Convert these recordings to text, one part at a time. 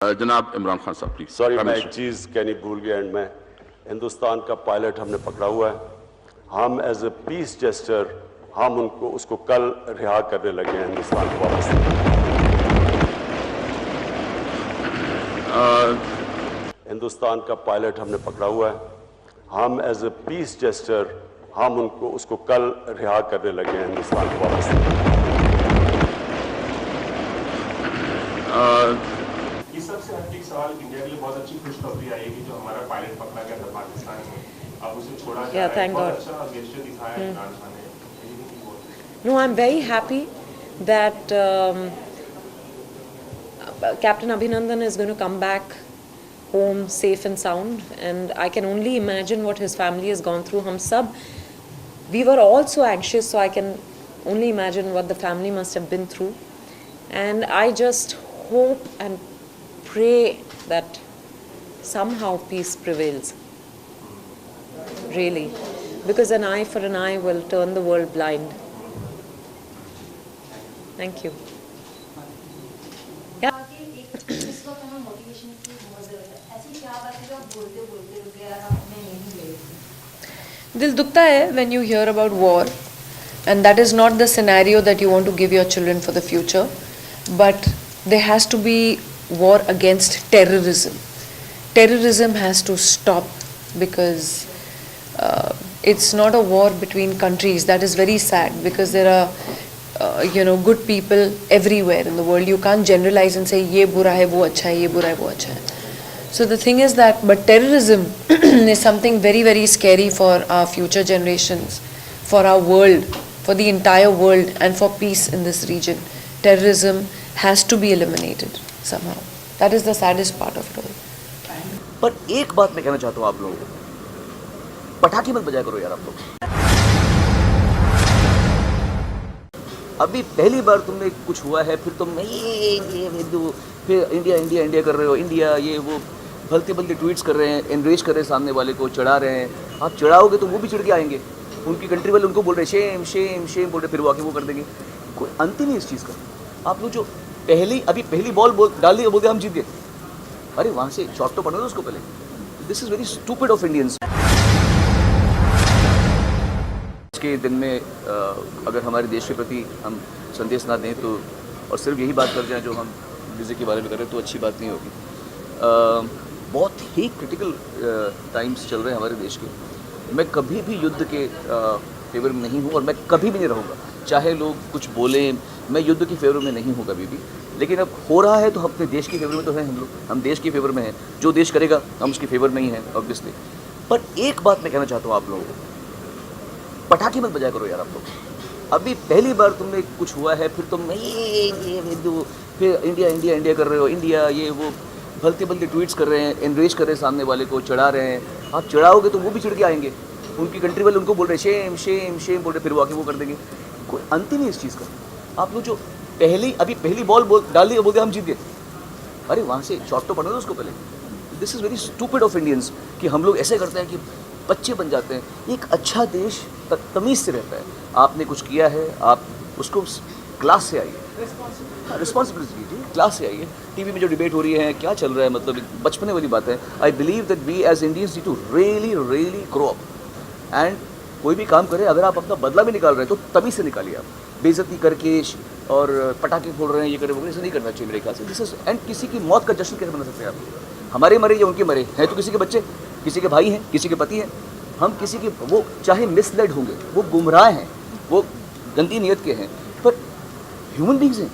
जनाब इमरान खान साहब please. Sorry, मैं एक चीज़ कहनी भूल गया एंड में। हिंदुस्तान का पायलट हमने पकड़ा हुआ है। हम एज ए पीस जेस्टर हम उसको कल रिहा करने लगे हैं हिंदुस्तान को वापस। हिंदुस्तान का पायलट हमने पकड़ा हुआ है। हम एज ए पीस जेस्टर हम उसको कल रिहा करने लगे हैं हिंदुस्तान को वापस। ये सबसे हटके सवाल इंडिया के लिए बहुत अच्छी खुशखबरी आई है कि जो हमारा पायलट पकड़ा गया था पाकिस्तान में, अब उसे छोड़ा जा रहा है। बहुत अच्छा गेस्चर दिखाया है इमरान खान ने। No, I'm very happy that Captain Abhinandan is going to come back home safe and sound, and I can only imagine what his family has gone through. We were all so anxious, so I can only imagine what the family must have been through. And I just hope and pray that somehow peace prevails. Really. Because an eye for an eye will turn the world blind. Thank you. दिल दुखता है when you hear about war, and that is not the scenario that you want to give your children for the future, but there has to be war against terrorism. Terrorism has to stop because it's not a war between countries. That is very sad because there are good people everywhere in the world. You can't generalize and say ye bura hai wo acha hai, ye bura hai wo acha hai. So the thing is that, but terrorism is something very, very scary for our future generations, for our world, for the entire world, and for peace in this region. Terrorism has to be eliminated somehow. That is the saddest part of it all. पर एक बात मैं कहना चाहता हूँ आप लोगों को, पटाखे मत बजाया करो यार आप लोग। अभी पहली बार तुमने कुछ हुआ है, फिर तुम ये हिंदू, फिर इंडिया इंडिया इंडिया कर रहे हो, इंडिया ये वो भलते भलते ट्वीट्स कर रहे हैं, एनरेज कर रहे हैं, सामने वाले को चढ़ा रहे हैं। आप चढ़ाओगे तो वो भी चढ़ के आएंगे, उनकी कंट्री वाले उनको बोल रहे हैं शेम शेम शेम बोल रहे, फिर वो आके वो कर देंगे। कोई अंत ही नहीं इस चीज़ का। आप लोग जो पहली बॉल डाल दी, बोलते हम जीत गए। अरे वहाँ से शॉट तो पढ़ो उसको पहले। This is very stupid of Indians. आज के दिन में अगर हमारे देश के प्रति हम संदेश ना दें तो, और सिर्फ यही बात कर जाएं जो हम म्यूज़िक के बारे में कर रहे हैं, तो अच्छी बात नहीं होगी। बहुत ही क्रिटिकल टाइम्स चल रहे हैं हमारे देश के। मैं कभी भी युद्ध के फेवर में नहीं हूँ और मैं कभी भी नहीं रहूँगा, चाहे लोग कुछ बोलें। मैं युद्ध के फेवर में नहीं हूँ कभी भी, लेकिन अब हो रहा है तो हम अपने देश के फेवर में तो हैं। हम देश के फेवर में हैं। जो देश करेगा हम उसके फेवर में ही हैं ऑब्वियसली। पर एक बात मैं कहना चाहता हूँ आप लोगों को, पटाखे मत बजाया करो यार आप लोग। अभी पहली बार तुमने कुछ हुआ है, फिर तुम ये हिंदू, फिर इंडिया इंडिया इंडिया कर रहे हो, इंडिया ये वो भलते भलते ट्वीट्स कर रहे हैं, एनरेज कर रहे हैं, सामने वाले को चढ़ा रहे हैं। आप चढ़ाओगे तो वो भी चढ़ के आएंगे, उनकी कंट्री वाले उनको बोल रहे हैं शेम शेम शेम बोल रहे, फिर वो आके वो कर देंगे। कोई अंत ही नहीं इस चीज़ का। आप लोग जो पहली बॉल डाल दी, बोलते हम जीत गए। अरे वहाँ से शॉट तो पढ़ो उसको पहले। This is very stupid of Indians कि हम लोग ऐसे करते हैं कि बच्चे बन जाते हैं। एक अच्छा देश तमीज़ से रहता है। आपने कुछ किया है, आप उसको क्लास से आइए, रिस्पॉन्सिबिलिटी लीजिए, क्लास से आइए। टीवी में जो डिबेट हो रही है, क्या चल रहा है, मतलब बचपने वाली बात है। I believe that we as Indians need to really really grow up. And कोई भी काम करें, अगर आप अपना बदला भी निकाल रहे हैं तो तमीज़ से निकालिए। आप बेइज्जती करके और पटाखे फोड़ रहे हैं, ये करे वो, ऐसा नहीं करना चाहिए मेरे ख्याल से। दिस इज एंड किसी की मौत का जश्न कैसे बना सकते हैं आप? हमारे मरे या उनके मरे हैं तो किसी के बच्चे, किसी के भाई हैं, किसी के पति हैं। हम किसी के, वो चाहे मिसलेड होंगे, वो गुमराह हैं, वो गंदी नीयत के हैं, पर ह्यूमन बींग्स हैं।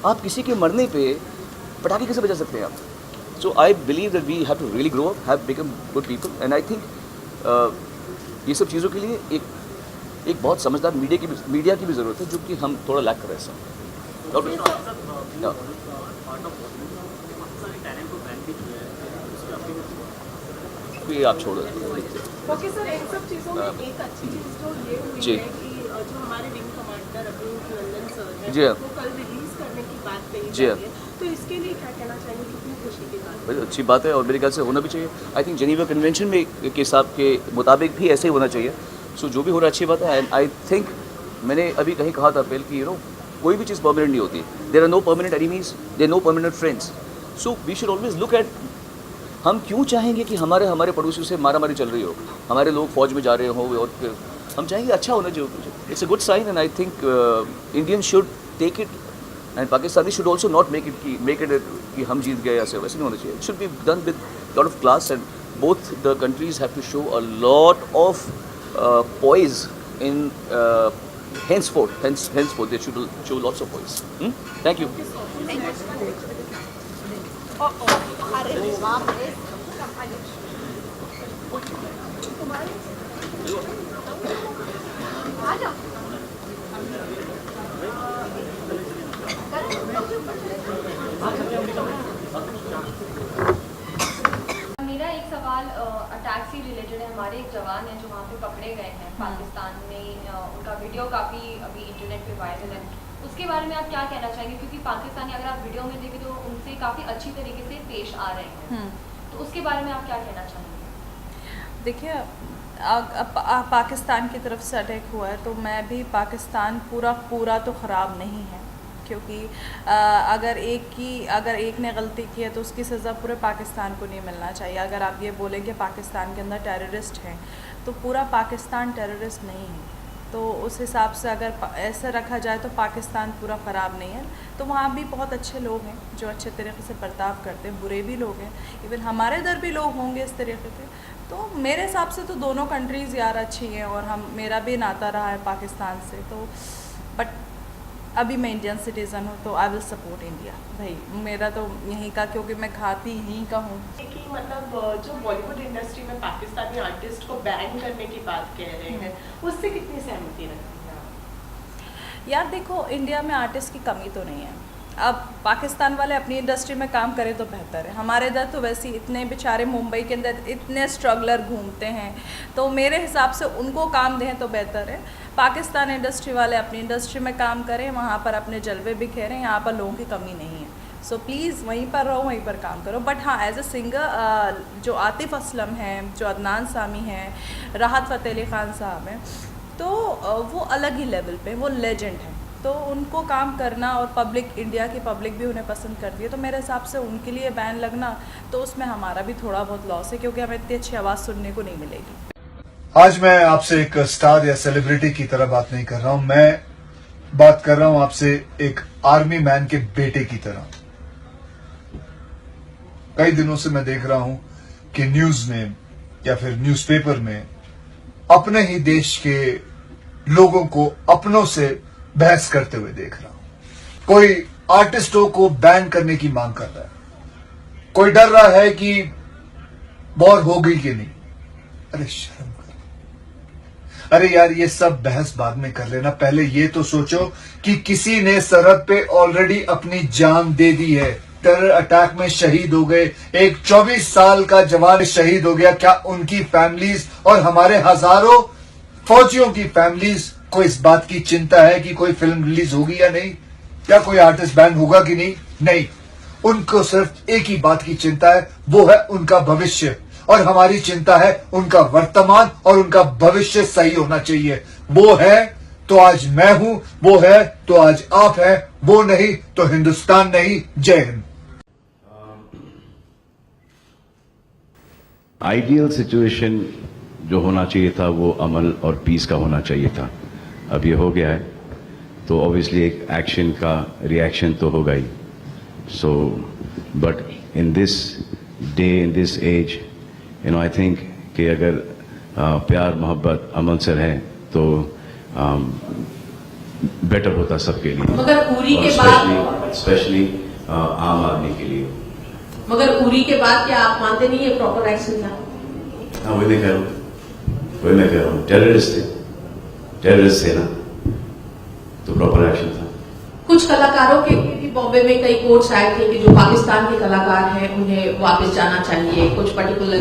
आप किसी के मरने पे पटाखे कैसे बजा सकते हैं आप? So I believe that we have to really grow up, have become good people. And I think ये सब चीज़ों के लिए एक बहुत समझदार मीडिया की भी ज़रूरत है, जो कि हम थोड़ा लैक कर रहे हैं। ये आप छोड़ो। ओके सर, इन सब चीज़ों में एक अच्छी चीज़ जो ये हुई है कि जो हमारे विंग कमांडर अभिनंदन सर हैं, जी वो कल रिलीज करने की बात कही जी जा रही है, तो इसके लिए क्या कहना चाहेंगे? कितनी खुशी की बात है? अच्छी बात है और मेरे ख्याल से होना भी चाहिए। आई थिंक जेनीवा कन्वेंशन में के हिसाब के मुताबिक भी ऐसे ही होना चाहिए। सो जो भी हो रहा है अच्छी बात है। एंड आई थिंक मैंने अभी कहीं कहा था पहले कि कोई भी चीज़ परमानेंट नहीं होती। There are no permanent enemies, there no permanent friends. So we should always look at, हम क्यों चाहेंगे कि हमारे पड़ोसियों से मारामारी चल रही हो, हमारे लोग फौज में जा रहे हो, और फिर हम चाहेंगे अच्छा होना चाहिए. It's a good sign and I think Indian should take it and Pakistani should also not make it कि हम जीत गए, ऐसे वैसे नहीं होना चाहिए. It should be done with lot of class and both the countries have to show a lot of poise in henceforth they should show lots of poise. Thank you. मेरा एक सवाल अटैक से रिलेटेड है. हमारे एक जवान हैं जो वहाँ पे पकड़े गए हैं पाकिस्तान में, उनका वीडियो काफ़ी अभी इंटरनेट पे वायरल है. उसके बारे में आप क्या कहना चाहेंगे, क्योंकि पाकिस्तानी अगर आप वीडियो में देखें तो उनसे काफ़ी अच्छी तरीके से पेश आ रहे हैं, तो उसके बारे में आप क्या कहना चाहेंगे? देखिए, पाकिस्तान की तरफ से अटैक हुआ है तो मैं भी पाकिस्तान पूरा तो ख़राब नहीं है, क्योंकि अगर एक ने गलती की है तो उसकी सज़ा पूरे पाकिस्तान को नहीं मिलना चाहिए. अगर आप ये बोलें कि पाकिस्तान के अंदर टेररिस्ट हैं तो पूरा पाकिस्तान टेररिस्ट नहीं है. तो उस हिसाब से अगर ऐसे रखा जाए तो पाकिस्तान पूरा ख़राब नहीं है. तो वहाँ भी बहुत अच्छे लोग हैं जो अच्छे तरीके से बर्ताव करते हैं, बुरे भी लोग हैं, इवन हमारे इधर भी लोग होंगे इस तरीके के. तो मेरे हिसाब से तो दोनों कंट्रीज़ यार अच्छी हैं, और मेरा भी नाता रहा है पाकिस्तान से. तो बट अभी मैं इंडियन सिटीज़न हूँ तो आई विल सपोर्ट इंडिया. भाई मेरा तो यहीं का, क्योंकि मैं खाती यहीं का हूँ. कि मतलब जो बॉलीवुड इंडस्ट्री में पाकिस्तानी आर्टिस्ट को बैन करने की बात कह रहे हैं, उससे कितनी सहमति रखती हैं आप? यार देखो, इंडिया में आर्टिस्ट की कमी तो नहीं है. अब पाकिस्तान वाले अपनी इंडस्ट्री में काम करें तो बेहतर है. हमारे इधर तो वैसे ही इतने बेचारे मुंबई के अंदर इतने स्ट्रगलर घूमते हैं, तो मेरे हिसाब से उनको काम दें तो बेहतर है. पाकिस्तान इंडस्ट्री वाले अपनी इंडस्ट्री में काम करें, वहाँ पर अपने जलवे बिखेरें. यहाँ पर लोगों की कमी नहीं है. सो प्लीज़ वहीं पर रहो, वहीं पर काम करो. बट हाँ, एज ए सिंगर जो आतिफ असलम हैं, जो अदनान सामी हैं, राहत फ़तेह अली ख़ान साहब हैं, तो वो अलग ही लेवल पे, वो लेजेंड हैं. तो उनको काम करना, और पब्लिक, इंडिया की पब्लिक भी उन्हें पसंद करती है, तो मेरे हिसाब से उनके लिए बैन लगना तो उसमें हमारा भी थोड़ा बहुत लॉस है, क्योंकि हमें इतनी अच्छी आवाज़ सुनने को नहीं मिलेगी. आज मैं आपसे एक स्टार या सेलिब्रिटी की तरह बात नहीं कर रहा हूं, मैं बात कर रहा हूं आपसे एक आर्मी मैन के बेटे की तरह. कई दिनों से मैं देख रहा हूं कि न्यूज में या फिर न्यूज़पेपर में अपने ही देश के लोगों को अपनों से बहस करते हुए देख रहा हूं. कोई आर्टिस्टों को बैन करने की मांग कर रहा है, कोई डर रहा है कि वॉर होगी कि नहीं. अरे शर्म कर. अरे यार, ये सब बहस बाद में कर लेना. पहले ये तो सोचो कि किसी ने सरहद पे ऑलरेडी अपनी जान दे दी है, टेरर अटैक में शहीद हो गए. एक 24 साल का जवान शहीद हो गया. क्या उनकी फैमिलीज और हमारे हजारों फौजियों की फैमिलीज को इस बात की चिंता है कि कोई फिल्म रिलीज होगी या नहीं, या कोई आर्टिस्ट बैन होगा कि नहीं? नहीं. उनको सिर्फ एक ही बात की चिंता है, वो है उनका भविष्य. और हमारी चिंता है उनका वर्तमान, और उनका भविष्य सही होना चाहिए. वो है तो आज मैं हूं, वो है तो आज आप हैं, वो नहीं तो हिंदुस्तान नहीं. जय हिंद. आइडियल सिचुएशन जो होना चाहिए था वो अमन और पीस का होना चाहिए था. अब ये हो गया है तो ऑब्वियसली एक एक्शन का रिएक्शन तो होगा ही. So but in this day, in this age, you know, I think कि अगर प्यार मोहब्बत अमन से है तो बेटर होता सबके लिए, मगर उरी के बाद स्पेशली आम आदमी के लिए. मगर उरी के बाद क्या आप मानते नहीं है प्रॉपर एक्शन था? हाँ, वही मैं कह रहा हूँ. टेररिस्ट थे ना, तो प्रॉपर एक्शन था. कुछ कलाकारों के भी बॉम्बे में कई कोर्ट्स आए थे कि जो पाकिस्तान के कलाकार हैं उन्हें वापस जाना चाहिए. कुछ पर्टिकुलर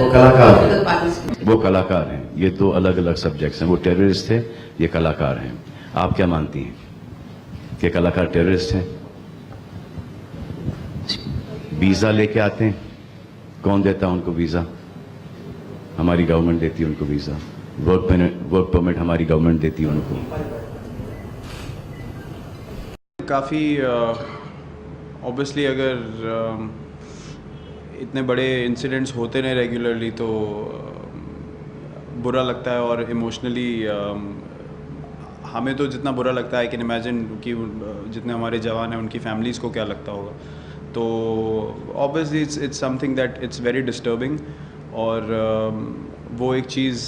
वो कलाकार हैं. ये तो अलग अलग सब्जेक्ट्स हैं. वो टेररिस्ट थे, ये कलाकार हैं. आप क्या मानती हैं कि कलाकार टेररिस्ट हैं? वीजा लेके आते हैं, कौन देता है उनको वीजा? हमारी गवर्नमेंट देती है उनको वीजा. वर्क परमिट हमारी गवर्नमेंट देती है उनको. काफ़ी ऑब्वियसली अगर इतने बड़े इंसिडेंट्स होते रहे रेगुलरली तो बुरा लगता है। और इमोशनली हमें तो जितना बुरा लगता है, आई कैन इमेजिन कि जितने हमारे जवान हैं उनकी फैमिलीज़ को क्या लगता होगा। तो obviously it's something that it's very disturbing. और वो एक चीज़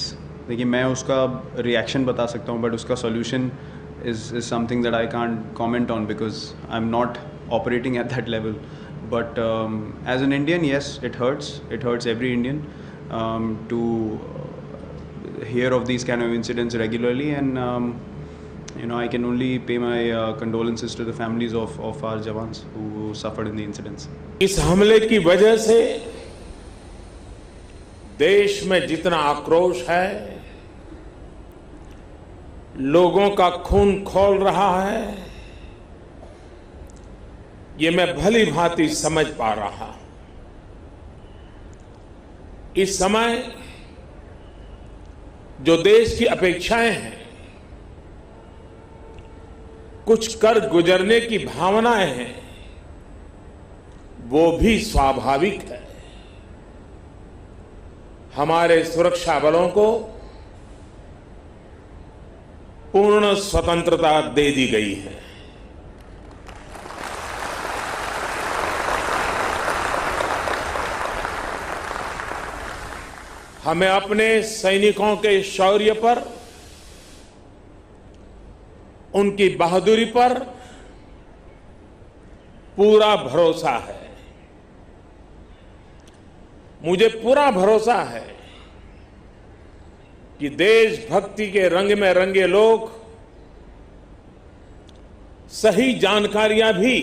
देखिए, मैं उसका रिएक्शन बता सकता हूँ, बट उसका solution is something that I can't comment on because I'm not operating at that level. But as an Indian, yes, it hurts. It hurts every Indian to hear of these kind of incidents regularly, and I can only pay my condolences to the families of our jawans who suffered in the incidents. इस हमले की वजह से देश में जितना आक्रोश है, लोगों का खून खौल रहा है, ये मैं भली भांति समझ पा रहा। इस समय जो देश की अपेक्षाएं हैं, कुछ कर गुजरने की भावनाएं हैं, वो भी स्वाभाविक है। हमारे सुरक्षा बलों को पूर्ण स्वतंत्रता दे दी गई है। हमें अपने सैनिकों के शौर्य पर, उनकी बहादुरी पर पूरा भरोसा है। मुझे पूरा भरोसा है कि देशभक्ति के रंग में रंगे लोग सही जानकारियां भी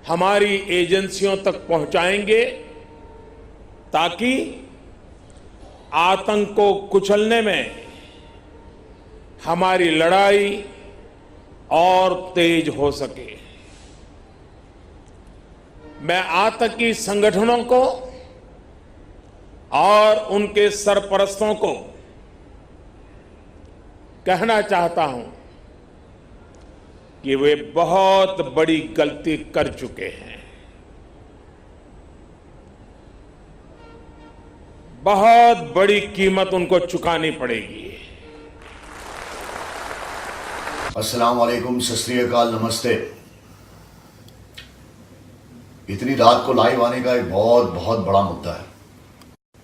हमारी एजेंसियों तक पहुंचाएंगे, ताकि आतंक को कुचलने में हमारी लड़ाई और तेज हो सके। मैं आतंकी संगठनों को और उनके सरपरस्तों को कहना चाहता हूं कि वे बहुत बड़ी गलती कर चुके हैं। बहुत बड़ी कीमत उनको चुकानी पड़ेगी। अस्सलाम वालेकुम, सत श्री अकाल, नमस्ते। इतनी रात को लाइव आने का एक बहुत बड़ा मुद्दा है।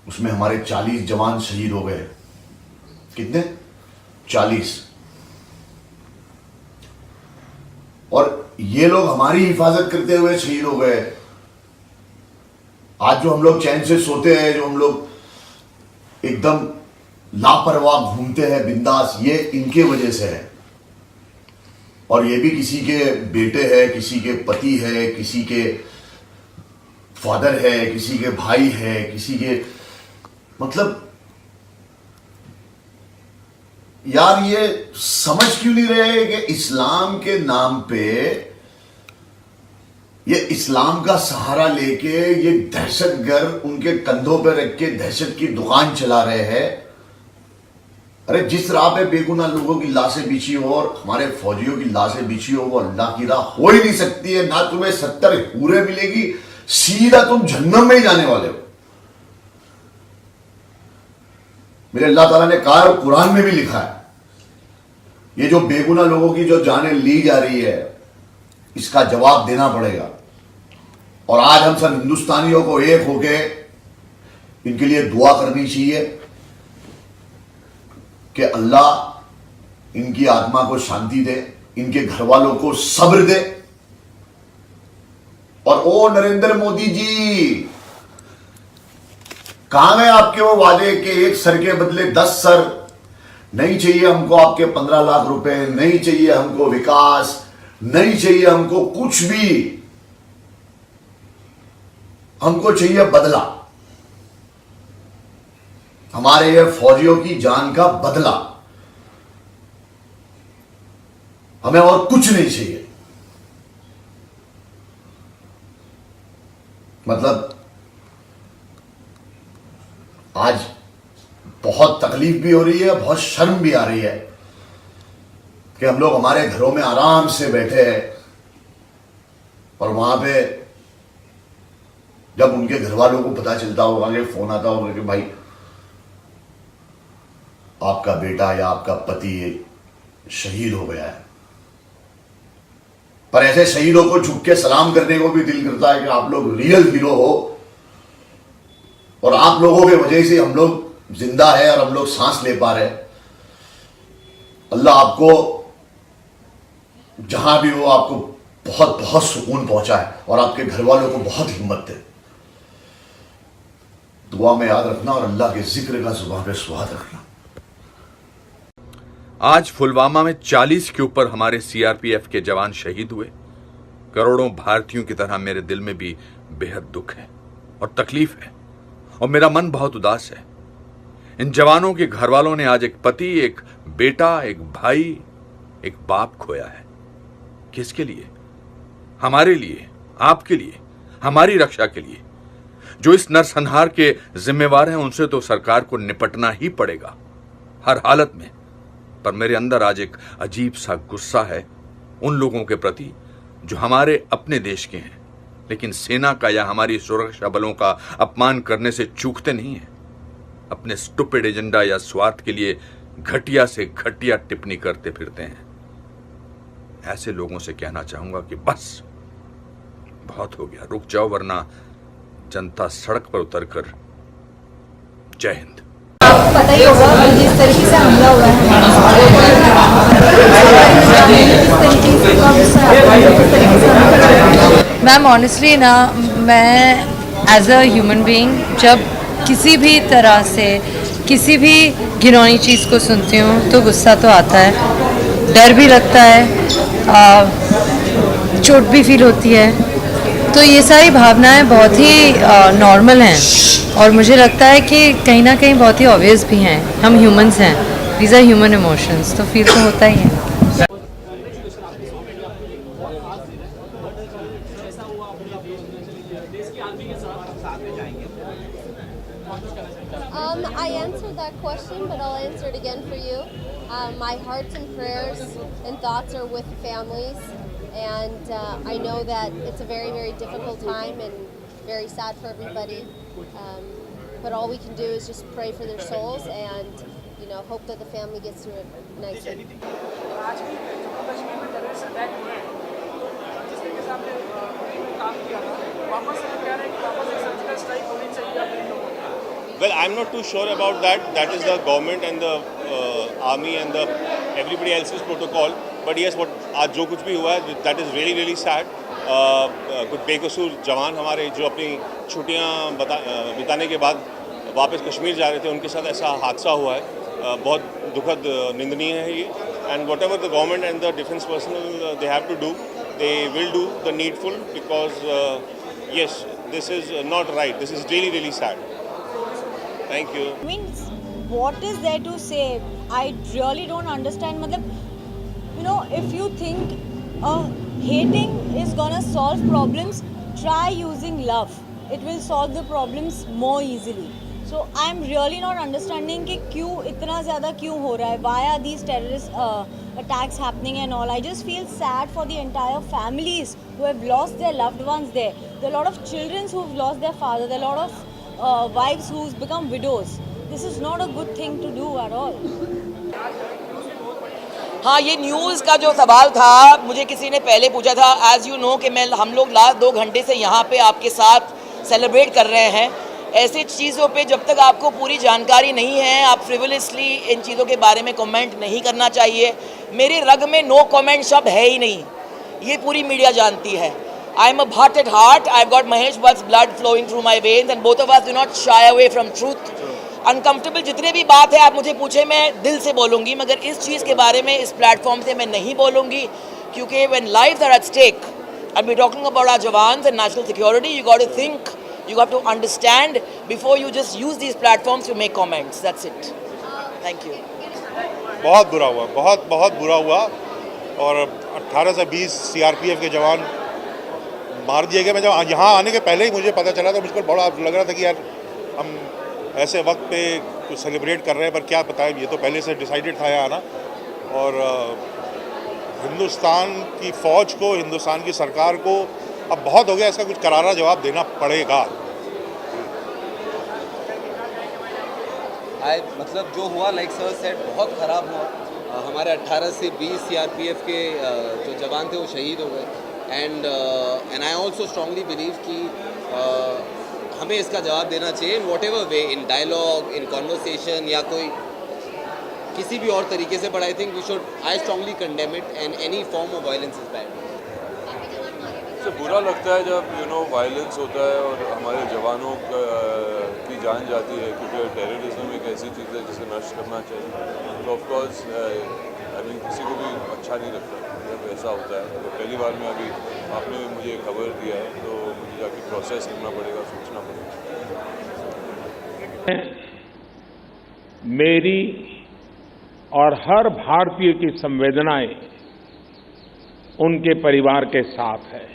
उसमें हमारे 40 जवान शहीद हो गए। कितने? 40। और ये लोग हमारी हिफाजत करते हुए शहीद हो गए। आज जो हम लोग चैन से सोते हैं, जो हम लोग एकदम लापरवाह घूमते हैं बिंदास, ये इनके वजह से है। और ये भी किसी के बेटे है, किसी के पति है, किसी के फादर है, किसी के भाई है, किसी के, मतलब यार ये समझ क्यों नहीं रहे कि इस्लाम के नाम पे, ये इस्लाम का सहारा लेके ये दहशतगर्द उनके कंधों पे रख के दहशत की दुकान चला रहे हैं। अरे जिस राह पे बेगुनाह लोगों की लाशें बिछी हो और हमारे फौजियों की लाशें बिछी हो, वो अल्लाह की राह हो ही नहीं सकती है। ना तुम्हें 70 हूरें मिलेगी, सीधा तुम जहन्नम में ही जाने वाले हो। मेरे अल्लाह ताला ने कहा और कुरान में भी लिखा है, ये जो बेगुनाह लोगों की जो जानें ली जा रही है, इसका जवाब देना पड़ेगा। और आज हम सब हिंदुस्तानियों को एक होके इनके लिए दुआ करनी चाहिए कि अल्लाह इनकी आत्मा को शांति दे, इनके घर वालों को सब्र दे। और ओ नरेंद्र मोदी जी, कहां गए आपके वो वादे के एक सर के बदले 10 सर? नहीं चाहिए हमको आपके 15 लाख रुपए, नहीं चाहिए हमको विकास, नहीं चाहिए हमको कुछ भी, हमको चाहिए बदला। हमारे ये फौजियों की जान का बदला, हमें और कुछ नहीं चाहिए। मतलब आज बहुत तकलीफ भी हो रही है, बहुत शर्म भी आ रही है कि हम लोग हमारे घरों में आराम से बैठे हैं और वहां पे जब उनके घर वालों को पता चलता होगा कि फोन आता होगा कि भाई आपका बेटा या आपका पति शहीद हो गया है। पर ऐसे शहीदों को झुक के सलाम करने को भी दिल करता है कि आप लोग रियल हीरो हो और आप लोगों की वजह से हम लोग जिंदा है और हम लोग सांस ले पा रहे हैं। अल्लाह आपको जहां भी हो आपको बहुत बहुत सुकून पहुंचाए और आपके घर वालों को बहुत हिम्मत दे। दुआ में याद रखना और अल्लाह के जिक्र का जुबान पे स्वाद रखना। आज पुलवामा में 40 के ऊपर हमारे सीआरपीएफ के जवान शहीद हुए। करोड़ों भारतीयों की तरह मेरे दिल में भी बेहद दुख है और तकलीफ है और मेरा मन बहुत उदास है। इन जवानों के घर वालों ने आज एक पति, एक बेटा, एक भाई, एक बाप खोया है। किसके लिए? हमारे लिए, आपके लिए, हमारी रक्षा के लिए। जो इस नरसंहार के जिम्मेवार हैं उनसे तो सरकार को निपटना ही पड़ेगा हर हालत में। पर मेरे अंदर आज एक अजीब सा गुस्सा है उन लोगों के प्रति जो हमारे अपने देश के हैं लेकिन सेना का या हमारी सुरक्षा बलों का अपमान करने से चूकते नहीं हैं। अपने स्टूपिड एजेंडा या स्वार्थ के लिए घटिया से घटिया टिप्पणी करते फिरते हैं। ऐसे लोगों से कहना चाहूंगा कि बस बहुत हो गया, रुक जाओ वरना जनता सड़क पर उतरकर जय हिंद। पता ही होगा जिस तरीके से हमला हुआ है। मैम ऑनेस्टली ना, मैं एज अ ह्यूमन बीइंग जब किसी भी तरह से किसी भी घिनौनी चीज़ को सुनती हूँ तो गुस्सा तो आता है, डर भी लगता है, चोट भी फील होती है। तो ये सारी भावनाएं बहुत ही नॉर्मल हैं और मुझे लगता है कि कहीं ना कहीं बहुत ही ऑब्वियस भी हैं। हम ह्यूमंस हैं, दीज आर ह्यूमन इमोशंस, तो फील तो होता ही है। I answered that question, but I'll answer it again for you. My hearts and prayers and thoughts are with families, and I know that it's a very, very difficult time and very sad for everybody. But all we can do is just pray for their souls and, you know, hope that the family gets through it nicely. आज भी जम्मू कश्मीर में terrorist attack हुए हैं, तो जिस तरीके से आपने दिल्ली में काम किया था, वापस से कह रहे हैं कि वापस एक सर्जिकल स्ट्राइक होनी चाहिए अपने लोगों की। Well, I'm not too sure about that. That is the government and the army and the everybody else's protocol. But yes, what आज जो कुछ भी हुआ है, that is really really sad. कुछ बेकसूर जवान हमारे जो अपनी छुट्टियां बिताने के बाद वापस कश्मीर जा रहे थे, उनके साथ ऐसा हादसा हुआ है। बहुत दुखद निंदनीय है ये। And whatever the government and the defense personnel they have to do, they will do the needful because yes, this is not right. This is really really sad. Thank you. Means what is there to say? I really don't understand. मतलब, you know, if you think hating is gonna solve problems, try using love. It will solve the problems more easily. So I'm really not understanding कि क्यों इतना ज़्यादा क्यों हो रहा है? Why are these terrorist attacks happening and all? I just feel sad for the entire families who have lost their loved ones there. There are a lot of children who have lost their father. There are a lot of wives who's become widows. This is not a good thing to do at all. हाँ, ये news का जो सवाल था मुझे किसी ने पहले पूछा था। एज़ यू नो कि हम लोग लास्ट 2 घंटे से यहाँ पे आपके साथ सेलिब्रेट कर रहे हैं। ऐसी चीज़ों पे जब तक आपको पूरी जानकारी नहीं है, आप फ्रिवोलसली इन चीज़ों के बारे में कमेंट नहीं करना चाहिए। मेरे रग में नो कमेंट शब्द है ही नहीं, ये पूरी मीडिया जानती है। I am a Bhatt at heart. I've got Mahesh Bhatt's blood flowing through my veins, and both of us do not shy away from truth. Uncomfortable जितने भी बात है आप मुझे पूछे, मैं दिल से बोलूँगी, मगर इस चीज़ के बारे में इस प्लेटफॉर्म से मैं नहीं बोलूँगी, क्योंकि when lives are at stake, and we're talking about our jawans and national security, you got to think, you have to understand before you just use these platforms to make comments. That's it. Thank you. बहुत बुरा हुआ, बहुत बुरा हुआ और 18 से 20 CRPF के जवान मार दिए गए। मैं जब यहाँ आने के पहले ही मुझे पता चला तो मुझको बड़ा लग रहा था कि यार हम ऐसे वक्त पे कुछ सेलिब्रेट कर रहे हैं, पर क्या पता है, ये तो पहले से डिसाइडेड था यहाँ आना। और हिंदुस्तान की फ़ौज को, हिंदुस्तान की सरकार को अब बहुत हो गया, इसका कुछ करारा जवाब देना पड़ेगा। मतलब जो हुआ, लाइक सर सेड, बहुत ख़राब हुआ। हमारे 18 से 20 CRPF के जो जवान थे वो शहीद हो गए। And I also strongly believe कि हमें इसका जवाब देना चाहिए in whatever way, in dialogue, in conversation या कोई किसी भी और तरीके से। But I think we should, I strongly condemn it and any form of violence is bad. तो बुरा लगता है जब वायलेंस होता है और हमारे जवानों की जान जाती है, क्योंकि टेररिज्म एक ऐसी चीज़ है जिसे नष्ट करना चाहिए। तो ऑफकोर्स आई मीन किसी को भी अच्छा नहीं लगता जब ऐसा होता है। तो पहली बार में अभी आपने मुझे खबर दिया है तो मुझे जाके प्रोसेस करना पड़ेगा, सोचना पड़ेगा। मेरी और हर भारतीय की संवेदनाएं उनके परिवार के साथ है।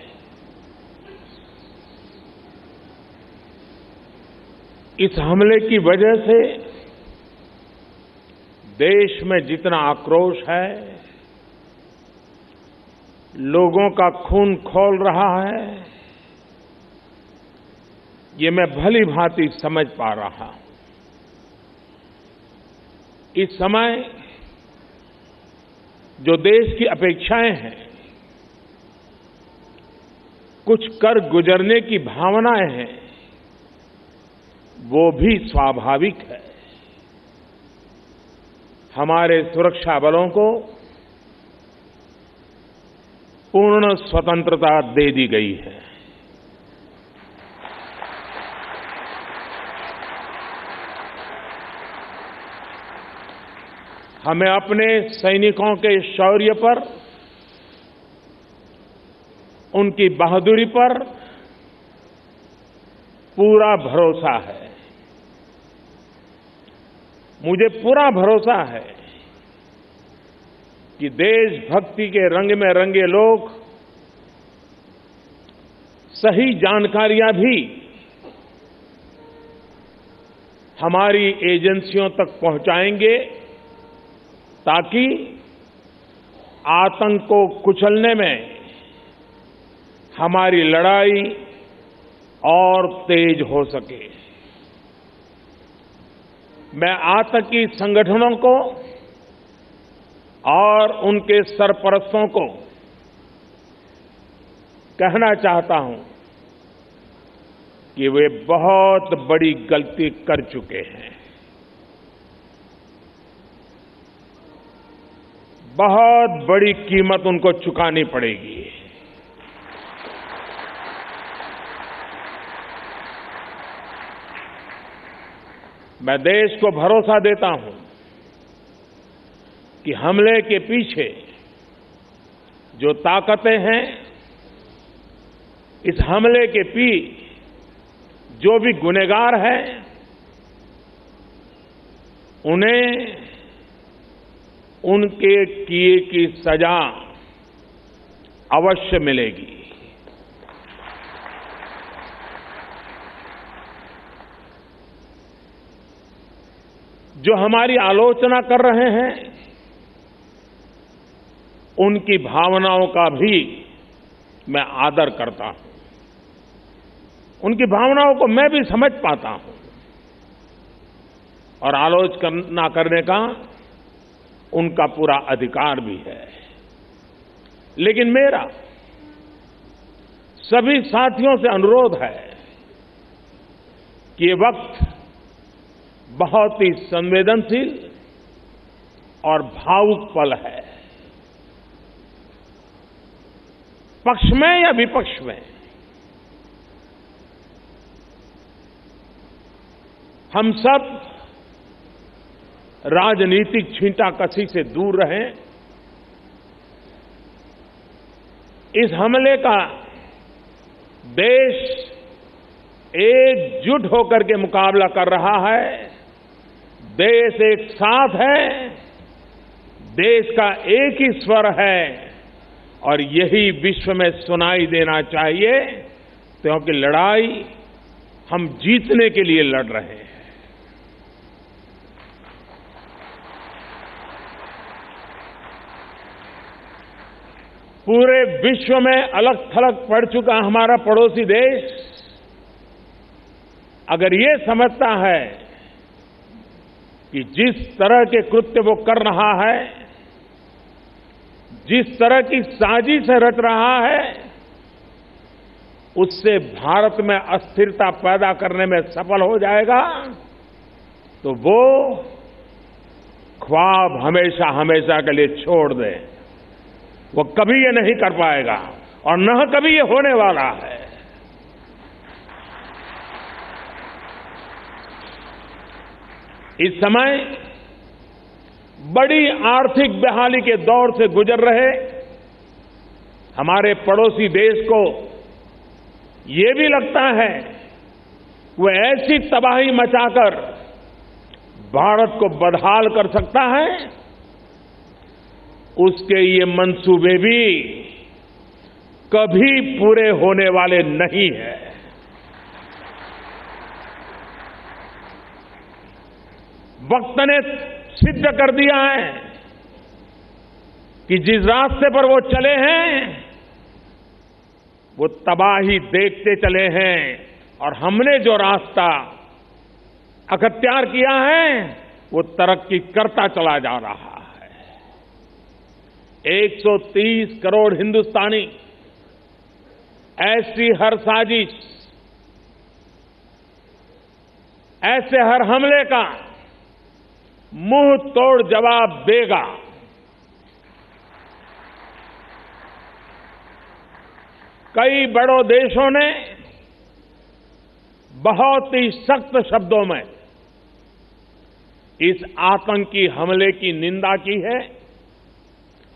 इस हमले की वजह से देश में जितना आक्रोश है, लोगों का खून खौल रहा है, ये मैं भली भांति समझ पा रहा हूं। इस समय जो देश की अपेक्षाएं हैं, कुछ कर गुजरने की भावनाएं हैं, वो भी स्वाभाविक है। हमारे सुरक्षा बलों को पूर्ण स्वतंत्रता दे दी गई है। हमें अपने सैनिकों के शौर्य पर, उनकी बहादुरी पर पूरा भरोसा है। मुझे पूरा भरोसा है कि देशभक्ति के रंग में रंगे लोग सही जानकारियां भी हमारी एजेंसियों तक पहुंचाएंगे, ताकि आतंक को कुचलने में हमारी लड़ाई और तेज हो सके। मैं आतंकी संगठनों को और उनके सरपरस्तों को कहना चाहता हूं कि वे बहुत बड़ी गलती कर चुके हैं। बहुत बड़ी कीमत उनको चुकानी पड़ेगी। मैं देश को भरोसा देता हूं कि हमले के पीछे जो ताकतें हैं, इस हमले के पीछे जो भी गुनहगार हैं, उन्हें उनके किए की सजा अवश्य मिलेगी। जो हमारी आलोचना कर रहे हैं, उनकी भावनाओं का भी मैं आदर करता हूं। उनकी भावनाओं को मैं भी समझ पाता हूं और आलोचना करने का उनका पूरा अधिकार भी है। लेकिन मेरा सभी साथियों से अनुरोध है कि ये वक्त बहुत ही संवेदनशील और भावुक पल है। पक्ष में या विपक्ष में, हम सब राजनीतिक छींटाकशी से दूर रहें। इस हमले का देश एकजुट होकर के मुकाबला कर रहा है। देश एक साथ है, देश का एक ही स्वर है और यही विश्व में सुनाई देना चाहिए, क्योंकि लड़ाई हम जीतने के लिए लड़ रहे हैं। पूरे विश्व में अलग थलग पड़ चुका हमारा पड़ोसी देश अगर ये समझता है कि जिस तरह के कृत्य वो कर रहा है, जिस तरह की साजिश रच रहा है, उससे भारत में अस्थिरता पैदा करने में सफल हो जाएगा, तो वो ख्वाब हमेशा हमेशा के लिए छोड़ दे। वो कभी ये नहीं कर पाएगा और न कभी ये होने वाला है। इस समय बड़ी आर्थिक बहाली के दौर से गुजर रहे हमारे पड़ोसी देश को ये भी लगता है वो ऐसी तबाही मचाकर भारत को बदहाल कर सकता है, उसके ये मंसूबे भी कभी पूरे होने वाले नहीं हैं। वक्त ने सिद्ध कर दिया है कि जिस रास्ते पर वो चले हैं वो तबाही देखते चले हैं और हमने जो रास्ता अख्तियार किया है वो तरक्की करता चला जा रहा है। 130 करोड़ हिंदुस्तानी ऐसी हर साजिश, ऐसे हर हमले का मुंह तोड़ जवाब देगा। कई बड़ों देशों ने बहुत ही सख्त शब्दों में इस आतंकी हमले की निंदा की है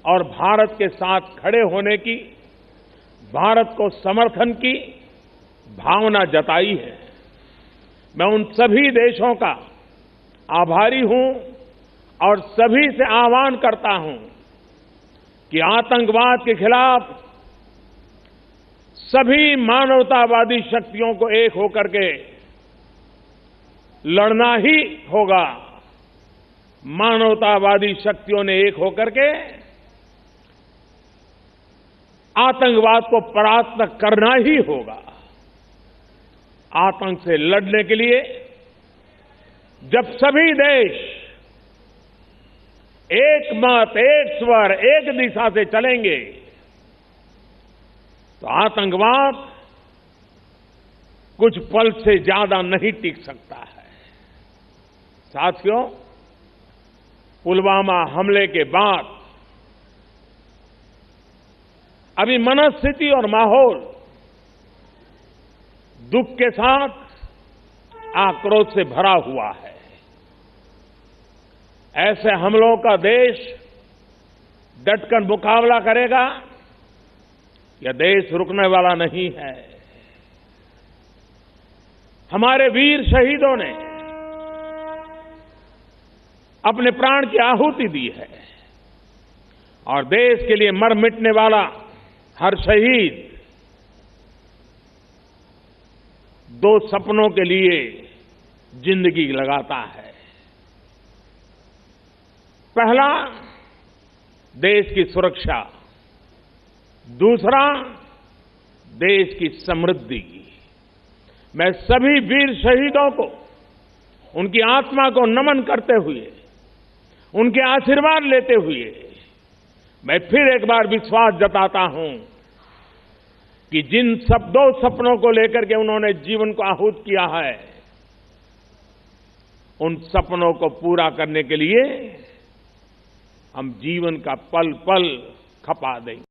और भारत के साथ खड़े होने की, भारत को समर्थन की भावना जताई है। मैं उन सभी देशों का आभारी हूं और सभी से आह्वान करता हूं कि आतंकवाद के खिलाफ सभी मानवतावादी शक्तियों को एक होकर के लड़ना ही होगा। मानवतावादी शक्तियों ने एक होकर के आतंकवाद को परास्त करना ही होगा। आतंक से लड़ने के लिए जब सभी देश एक मत, एक स्वर, एक दिशा से चलेंगे तो आतंकवाद कुछ पल से ज्यादा नहीं टिक सकता है। साथियों, पुलवामा हमले के बाद अभी मनस्थिति और माहौल दुख के साथ आक्रोश से भरा हुआ है। ऐसे हमलों का देश डटकर मुकाबला करेगा, यह देश रुकने वाला नहीं है। हमारे वीर शहीदों ने अपने प्राण की आहुति दी है और देश के लिए मर मिटने वाला हर शहीद दो सपनों के लिए जिंदगी लगाता है। पहला, देश की सुरक्षा, दूसरा, देश की समृद्धि। मैं सभी वीर शहीदों को उनकी आत्मा को नमन करते हुए, उनके आशीर्वाद लेते हुए मैं फिर एक बार विश्वास जताता हूं कि जिन दो सपनों को लेकर के उन्होंने जीवन को आहूत किया है, उन सपनों को पूरा करने के लिए हम जीवन का पल पल खपा देंगे।